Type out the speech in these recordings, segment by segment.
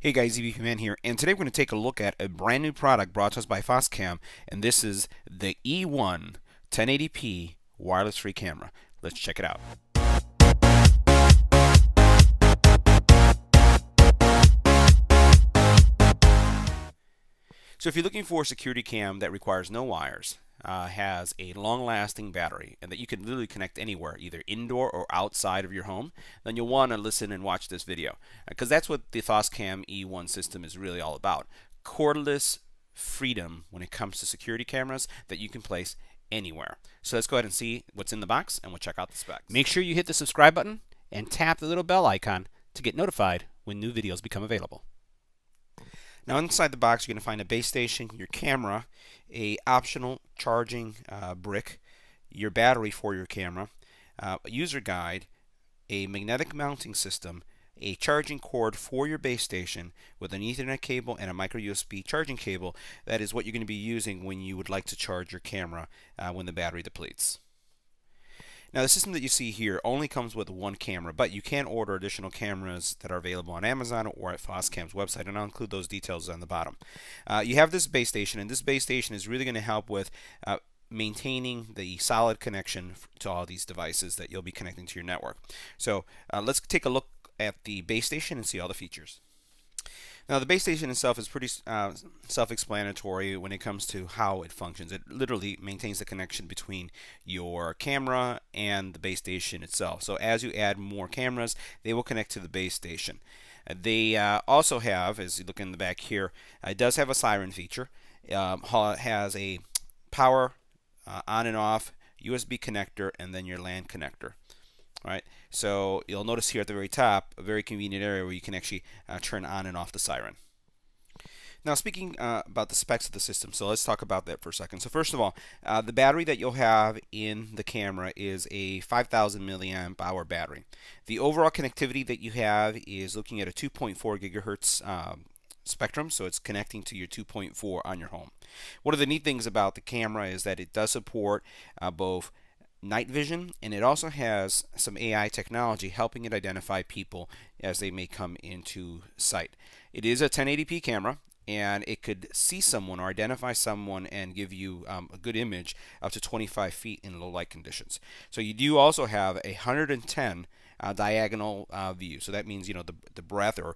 Hey guys, EBPman here, and today we're going to take a look at a brand new product brought to us by Foscam, and this is the E1 1080p wireless free camera. Let's check it out. So if you're looking for a security cam that requires no wires, has a long-lasting battery, and that you can literally connect anywhere, either indoor or outside of your home, then you'll want to listen and watch this video, because that's what the Foscam E1 system is really all about. Cordless freedom when it comes to security cameras that you can place anywhere. So let's go ahead and see what's in the box, and we'll check out the specs. Make sure you hit the subscribe button and tap the little bell icon to get notified when new videos become available. Now inside the box you're going to find a base station, your camera, a optional charging brick, your battery for your camera, a user guide, a magnetic mounting system, a charging cord for your base station with an Ethernet cable and a micro USB charging cable. That is what you're going to be using when you would like to charge your camera when the battery depletes. Now the system that you see here only comes with one camera, but you can order additional cameras that are available on Amazon or at Foscam's website, and I'll include those details on the bottom. You have this base station, and this base station is really going to help with maintaining the solid connection to all these devices that you'll be connecting to your network. So let's take a look at the base station and see all the features. Now the base station itself is pretty self-explanatory when it comes to how it functions. It literally maintains the connection between your camera and the base station itself. So as you add more cameras, they will connect to the base station. They also have, as you look in the back here, it does have a siren feature. It has a power on and off, USB connector, and then your LAN connector. All right, so you'll notice here at the very top a very convenient area where you can actually turn on and off the siren. Now speaking about the specs of the system, so let's talk about that for a second. So first of all, the battery that you'll have in the camera is a 5,000 milliamp hour battery. The overall connectivity that you have is looking at a 2.4 gigahertz spectrum, so it's connecting to your 2.4 on your home. One of the neat things about the camera is that it does support both night vision, and it also has some AI technology helping it identify people as they may come into sight. It is a 1080p camera, and it could see someone or identify someone and give you a good image up to 25 feet in low light conditions. So you do also have a 110 diagonal view. So that means, you know, the breadth or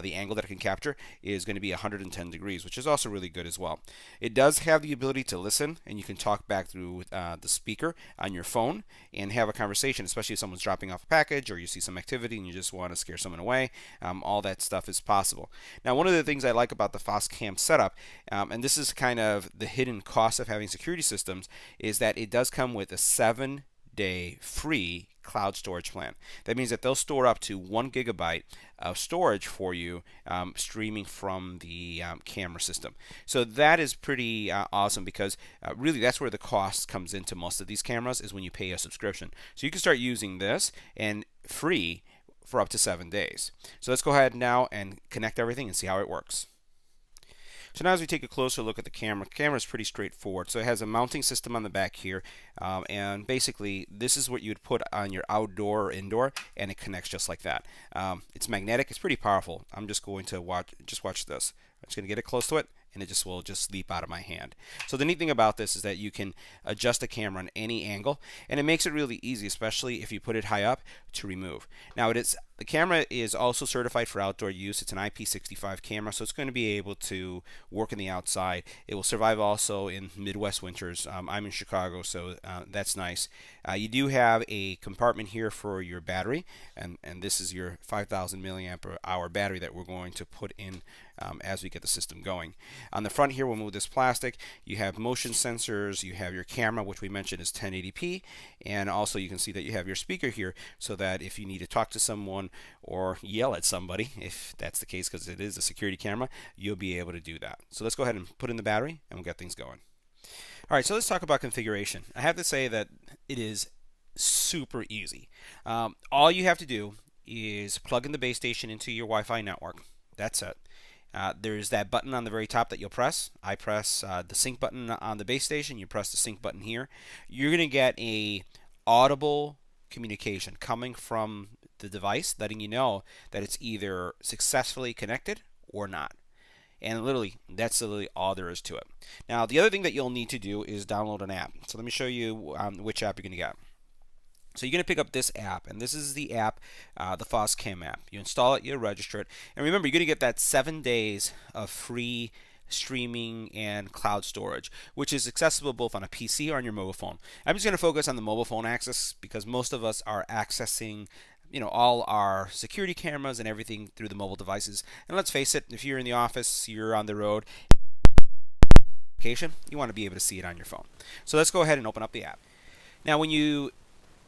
the angle that it can capture is going to be 110 degrees, which is also really good as well. It does have the ability to listen, and you can talk back through the speaker on your phone and have a conversation, especially if someone's dropping off a package or you see some activity and you just want to scare someone away. All that stuff is possible. Now, one of the things I like about the Foscam setup, and this is kind of the hidden cost of having security systems, is that it does come with a 7-day free cloud storage plan. That means that they'll store up to 1 gigabyte of storage for you, streaming from the camera system. So that is pretty awesome, because really that's where the cost comes into most of these cameras, is when you pay a subscription. So you can start using this and free for up to 7 days. So let's go ahead now and connect everything and see how it works. So now as we take a closer look at the camera is pretty straightforward. So it has a mounting system on the back here, and basically this is what you would put on your outdoor or indoor, and it connects just like that. It's magnetic. It's pretty powerful. I'm just going to watch this. I'm just going to get it close to it, and it will just leap out of my hand. So the neat thing about this is that you can adjust the camera on any angle, and it makes it really easy, especially if you put it high up, to remove. Now the camera is also certified for outdoor use. It's an IP65 camera, so it's going to be able to work in the outside. It will survive also in Midwest winters. I'm in Chicago, so that's nice. You do have a compartment here for your battery, and this is your 5,000 milliamp hour battery that we're going to put in as we get the system going. On the front here, we'll move this plastic. You have motion sensors. You have your camera, which we mentioned is 1080p, and also you can see that you have your speaker here, so that if you need to talk to someone or yell at somebody, if that's the case, because it is a security camera, you'll be able to do that. So let's go ahead and put in the battery, and we'll get things going. All right, so let's talk about configuration. I have to say that it is super easy. All you have to do is plug in the base station into your Wi-Fi network. That's it. There's that button on the very top that you'll press. I press the sync button on the base station. You press the sync button here. You're going to get a audible communication coming from the device letting you know that it's either successfully connected or not. And literally, that's literally all there is to it. Now, the other thing that you'll need to do is download an app. So let me show you which app you're going to get. So you're going to pick up this app, and this is the app, the Foscam app. You install it, you register it, and remember, you're going to get that 7 days of free streaming and cloud storage, which is accessible both on a PC or on your mobile phone. I'm just going to focus on the mobile phone access because most of us are accessing all our security cameras and everything through the mobile devices. And let's face it, if you're in the office, you're on the road, you want to be able to see it on your phone. So let's go ahead and open up the app. Now, when you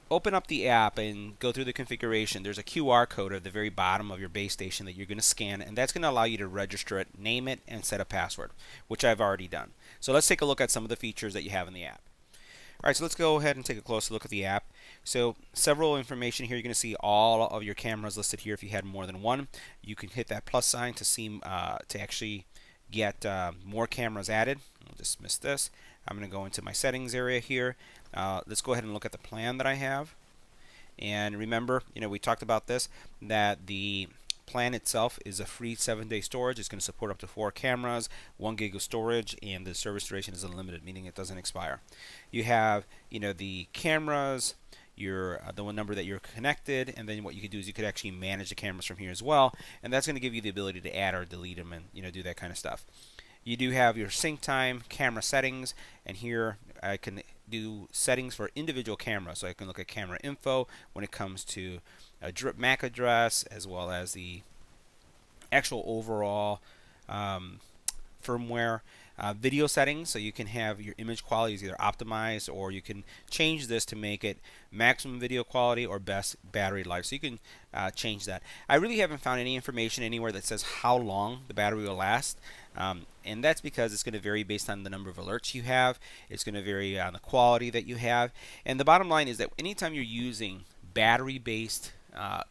open up the app and go through the configuration, there's a QR code at the very bottom of your base station that you're going to scan, and that's going to allow you to register it, name it, and set a password, which I've already done. So let's take a look at some of the features that you have in the app. All right, so let's go ahead and take a closer look at the app. So several information here. You're going to see all of your cameras listed here. If you had more than one, you can hit that plus sign to see to actually get more cameras added. I'll dismiss this. I'm going to go into my settings area here. Let's go ahead and look at the plan that I have. And remember, we talked about this, that the plan itself is a free 7-day storage. It's going to support up to 4 cameras, 1 gig of storage, and the service duration is unlimited, meaning it doesn't expire. You have, the cameras, the one number that you're connected, and then what you could do is you could actually manage the cameras from here as well, and that's going to give you the ability to add or delete them and do that kind of stuff. You do have your sync time, camera settings, and here I can do settings for individual cameras. So I can look at camera info when it comes to a drip MAC address, as well as the actual overall firmware. Video settings, so you can have your image quality is either optimized, or you can change this to make it maximum video quality or best battery life. So you can change that. I really haven't found any information anywhere that says how long the battery will last, and that's because it's going to vary based on the number of alerts you have. It's going to vary on the quality that you have, and the bottom line is that anytime you're using battery-based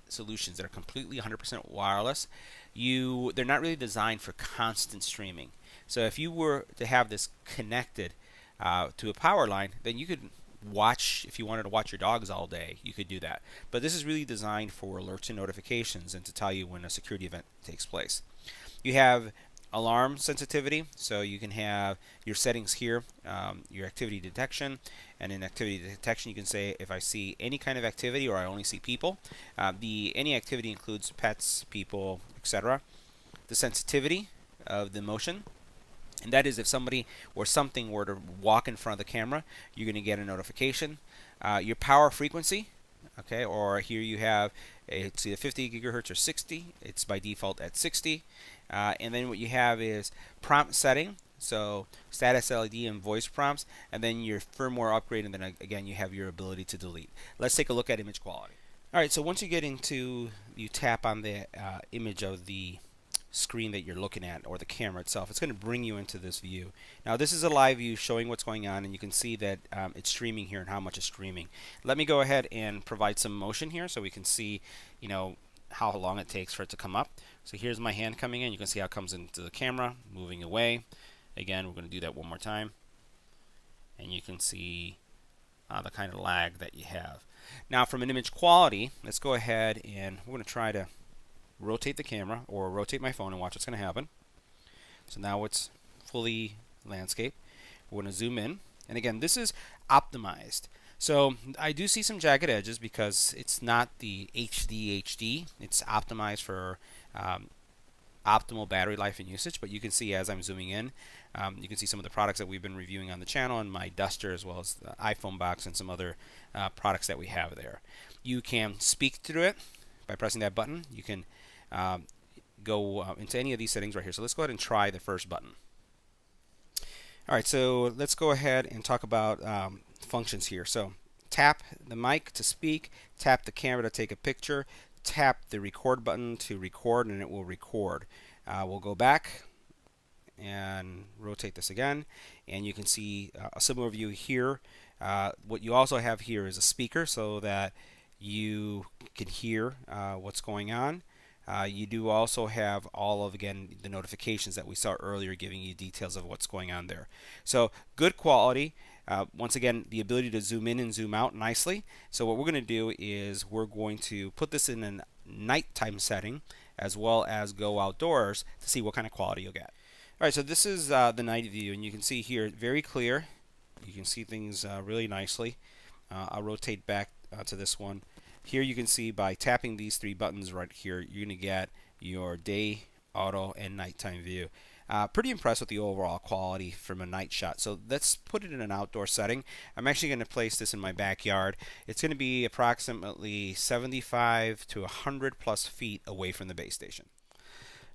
solutions that are completely 100% wireless, they're not really designed for constant streaming. So if you were to have this connected to a power line, then you could watch, if you wanted to watch your dogs all day, you could do that. But this is really designed for alerts and notifications and to tell you when a security event takes place. You have alarm sensitivity, so you can have your settings here, your activity detection, and in activity detection you can say if I see any kind of activity or I only see people. Any activity includes pets, people, etc. The sensitivity of the motion, and that is if somebody or something were to walk in front of the camera, you're going to get a notification. Your power frequency, okay, or here you have it's either 50 gigahertz or 60. It's by default at 60. And then what you have is prompt setting, so status LED and voice prompts, and then your firmware upgrade, and then again you have your ability to delete. Let's take a look at image quality. Alright, so once you get into, you tap on the image of the screen that you're looking at, or the camera itself, it's going to bring you into this view. Now this is a live view showing what's going on, and you can see that it's streaming here and how much it's streaming. Let me go ahead and provide some motion here so we can see how long it takes for it to come up. So here's my hand coming in. You can see how it comes into the camera, moving away. Again, we're going to do that one more time, and you can see the kind of lag that you have. Now from an image quality, let's go ahead and we're going to try to rotate the camera or rotate my phone and watch what's going to happen. So now it's fully landscape. We're going to zoom in, and again this is optimized. So I do see some jagged edges because it's not the HD. It's optimized for optimal battery life and usage, but you can see as I'm zooming in, you can see some of the products that we've been reviewing on the channel, and my duster, as well as the iPhone box and some other products that we have there. You can speak through it by pressing that button. You can go into any of these settings right here. So let's go ahead and try the first button. Alright, so let's go ahead and talk about functions here. So tap the mic to speak, tap the camera to take a picture, tap the record button to record, and it will record. We'll go back and rotate this again, and you can see a similar view here. What you also have here is a speaker so that you can hear what's going on. You do also have all of, again, the notifications that we saw earlier, giving you details of what's going on there. So good quality. Once again, the ability to zoom in and zoom out nicely. So what we're going to do is we're going to put this in a nighttime setting, as well as go outdoors to see what kind of quality you'll get. All right, so this is the night view, and you can see here very clear. You can see things really nicely. I'll rotate back to this one. Here you can see by tapping these three buttons right here, you're going to get your day, auto, and nighttime view. Pretty impressed with the overall quality from a night shot. So let's put it in an outdoor setting. I'm actually going to place this in my backyard. It's going to be approximately 75 to 100 plus feet away from the base station.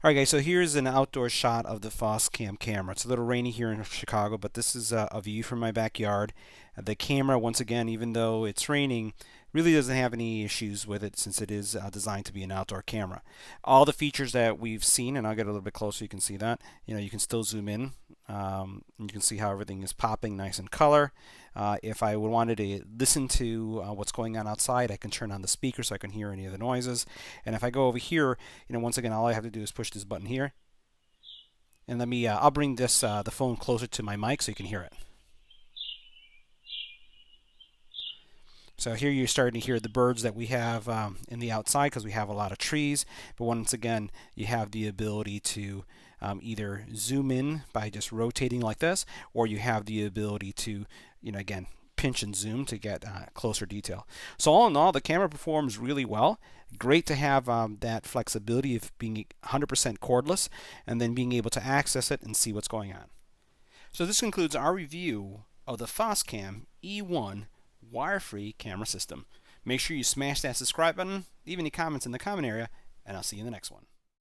Alright guys, so here's an outdoor shot of the Foscam camera. It's a little rainy here in Chicago, but this is a view from my backyard. The camera, once again, even though it's raining, really doesn't have any issues with it since it is designed to be an outdoor camera. All the features that we've seen, and I'll get a little bit closer, you can see that. You can still zoom in. You can see how everything is popping nice in color. If I wanted to listen to what's going on outside, I can turn on the speaker so I can hear any of the noises. And if I go over here, once again, all I have to do is push this button here. And I'll bring this the phone closer to my mic so you can hear it. So here you're starting to hear the birds that we have in the outside because we have a lot of trees. But once again, you have the ability to either zoom in by just rotating like this, or you have the ability to, again, pinch and zoom to get closer detail. So all in all, the camera performs really well. Great to have that flexibility of being 100% cordless and then being able to access it and see what's going on. So this concludes our review of the Foscam E1 wire-free camera system. Make sure you smash that subscribe button, leave any comments in the comment area, and I'll see you in the next one.